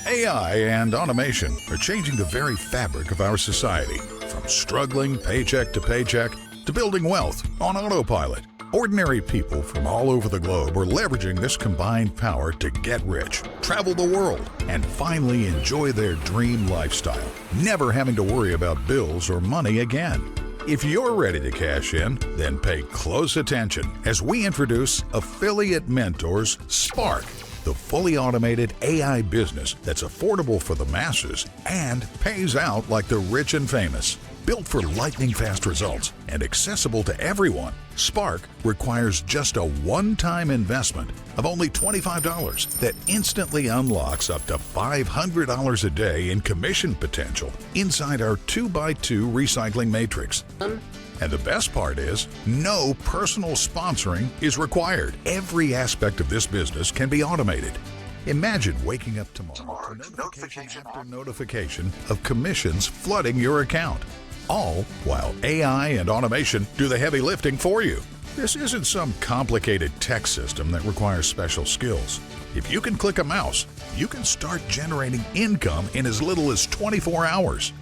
AI and automation are changing the very fabric of our society, from struggling paycheck to paycheck to building wealth on autopilot. Ordinary people from all over the globe are leveraging this combined power to get rich, travel the world, and finally enjoy their dream lifestyle, never having to worry about bills or money again. If you're ready to cash in, then pay close attention as we introduce Affiliate Mentors Spark, the fully automated AI business that's affordable for the masses and pays out like the rich and famous. Built for lightning-fast results and accessible to everyone, Spark requires just a one-time investment of only $25 that instantly unlocks up to $500 a day in commission potential inside our 2x2 recycling matrix. And the best part is, no personal sponsoring is required. Every aspect of this business can be automated. Imagine waking up tomorrow to notification after notification of commissions flooding your account, all while AI and automation do the heavy lifting for you. This isn't some complicated tech system that requires special skills. If you can click a mouse, you can start generating income in as little as 24 hours.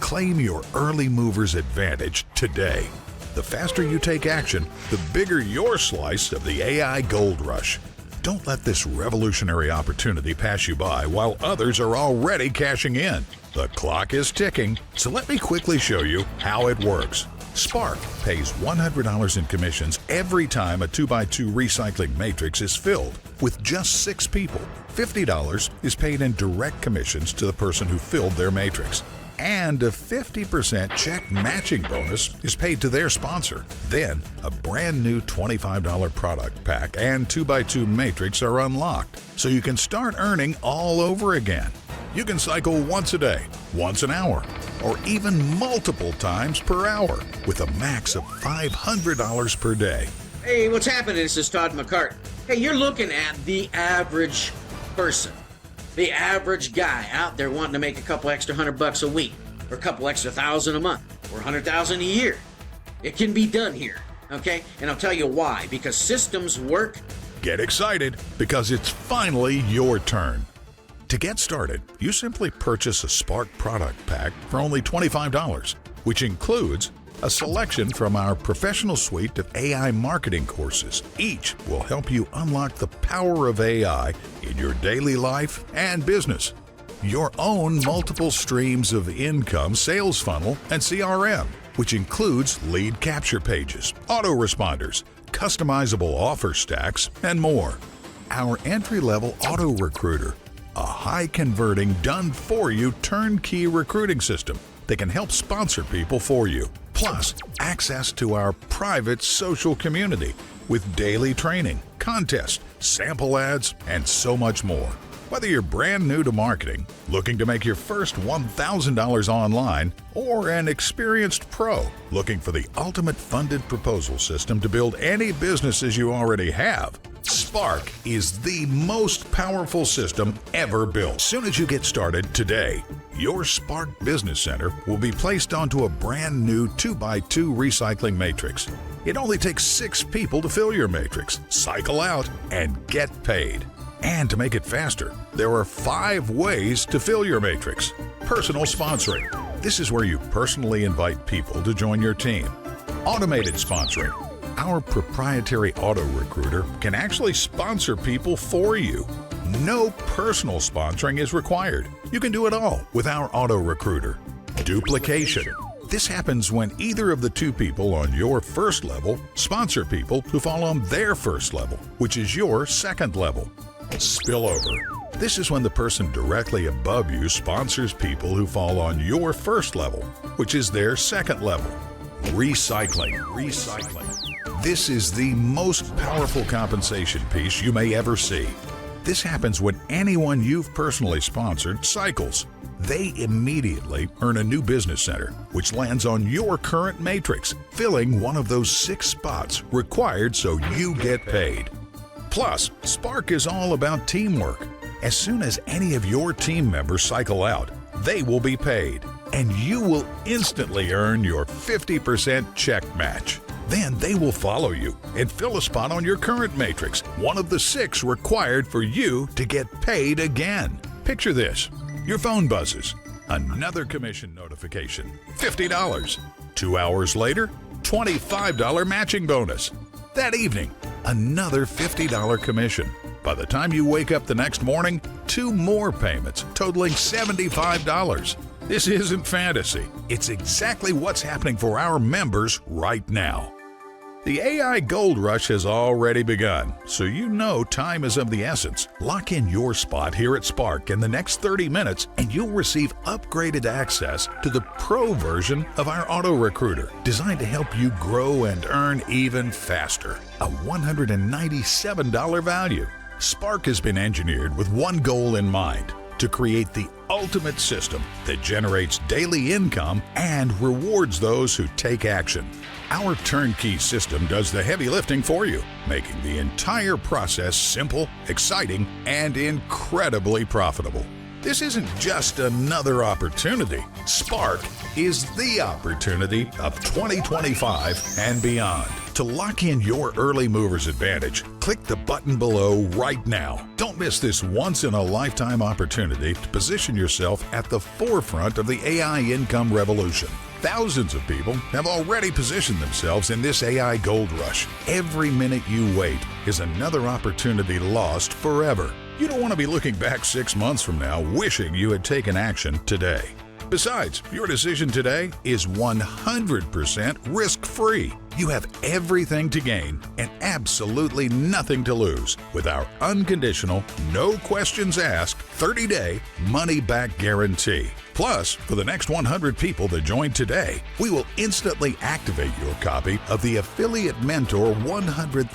Claim your early mover's advantage today. The faster you take action, the bigger your slice of the AI gold rush. Don't let this revolutionary opportunity pass you by while others are already cashing in. The clock is ticking, so let me quickly show you how it works. Spark pays $100 in commissions every time a 2x2 recycling matrix is filled with just 6 people. $50 is paid in direct commissions to the person who filled their matrix. And a 50% check matching bonus is paid to their sponsor. Then, a brand new $25 product pack and 2x2 matrix are unlocked, so you can start earning all over again. You can cycle once a day, once an hour, or even multiple times per hour with a max of $500 per day. Hey, what's happening? This is Todd McCart. Hey, you're looking at the average person. The average guy out there wanting to make a couple extra $100 a week, or a couple extra $1,000 a month, or $100,000 a year. It can be done here, okay? And I'll tell you why. Because systems work. Get excited, because it's finally your turn. To get started, you simply purchase a Spark product pack for only $25, which includes a selection from our professional suite of AI marketing courses. Each will help you unlock the power of AI in your daily life and business. Your own multiple streams of income sales funnel and CRM, which includes lead capture pages, autoresponders, customizable offer stacks, and more. Our entry-level auto recruiter, a high-converting, done-for-you turnkey recruiting system that can help sponsor people for you. Plus, access to our private social community with daily training, contests, sample ads, and so much more. Whether you're brand new to marketing, looking to make your first $1,000 online, or an experienced pro looking for the ultimate funded proposal system to build any businesses you already have, Spark is the most powerful system ever built. As soon as you get started today, your Spark Business Center will be placed onto a brand new 2x2 recycling matrix. It only takes 6 people to fill your matrix, cycle out, and get paid. And to make it faster, there are 5 ways to fill your matrix. Personal sponsoring. This is where you personally invite people to join your team. Automated sponsoring. Our proprietary auto recruiter can actually sponsor people for you. No personal sponsoring is required. You can do it all with our auto recruiter. Duplication. This happens when either of the 2 people on your first level sponsor people who fall on their first level, which is your second level. Spillover. This is when the person directly above you sponsors people who fall on your first level, which is their second level. Recycling. This is the most powerful compensation piece you may ever see. This happens when anyone you've personally sponsored cycles. They immediately earn a new business center, which lands on your current matrix, filling one of those 6 spots required so you get paid. Plus, Spark is all about teamwork. As soon as any of your team members cycle out, they will be paid, and you will instantly earn your 50% check match. Then they will follow you and fill a spot on your current matrix, one of the 6 required for you to get paid again. Picture this. Your phone buzzes. Another commission notification. $50. 2 hours later, $25 matching bonus. That evening, another $50 commission. By the time you wake up the next morning, 2 more payments totaling $75. This isn't fantasy. It's exactly what's happening for our members right now. The AI Gold Rush has already begun, so you know time is of the essence. Lock in your spot here at Spark in the next 30 minutes, and you'll receive upgraded access to the Pro version of our Auto Recruiter, designed to help you grow and earn even faster. A $197 value. Spark has been engineered with one goal in mind: to create the ultimate system that generates daily income and rewards those who take action. Our turnkey system does the heavy lifting for you, making the entire process simple, exciting, and incredibly profitable. This isn't just another opportunity. Spark is the opportunity of 2025 and beyond. To lock in your early mover's advantage, click the button below right now. Don't miss this once-in-a-lifetime opportunity to position yourself at the forefront of the AI income revolution. Thousands of people have already positioned themselves in this AI gold rush. Every minute you wait is another opportunity lost forever. You don't want to be looking back 6 months from now wishing you had taken action today. Besides, your decision today is 100% risk-free. You have everything to gain and absolutely nothing to lose with our unconditional, no questions asked, 30-day money-back guarantee. Plus, for the next 100 people that join today, we will instantly activate your copy of the Affiliate Mentor $100,000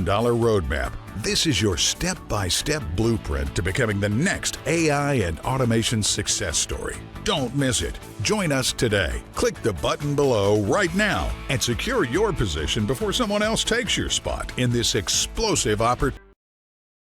Roadmap. This is your step-by-step blueprint to becoming the next AI and automation success story. Don't miss it. Join us today. Click the button below right now and secure your position before someone else takes your spot in this explosive opportunity.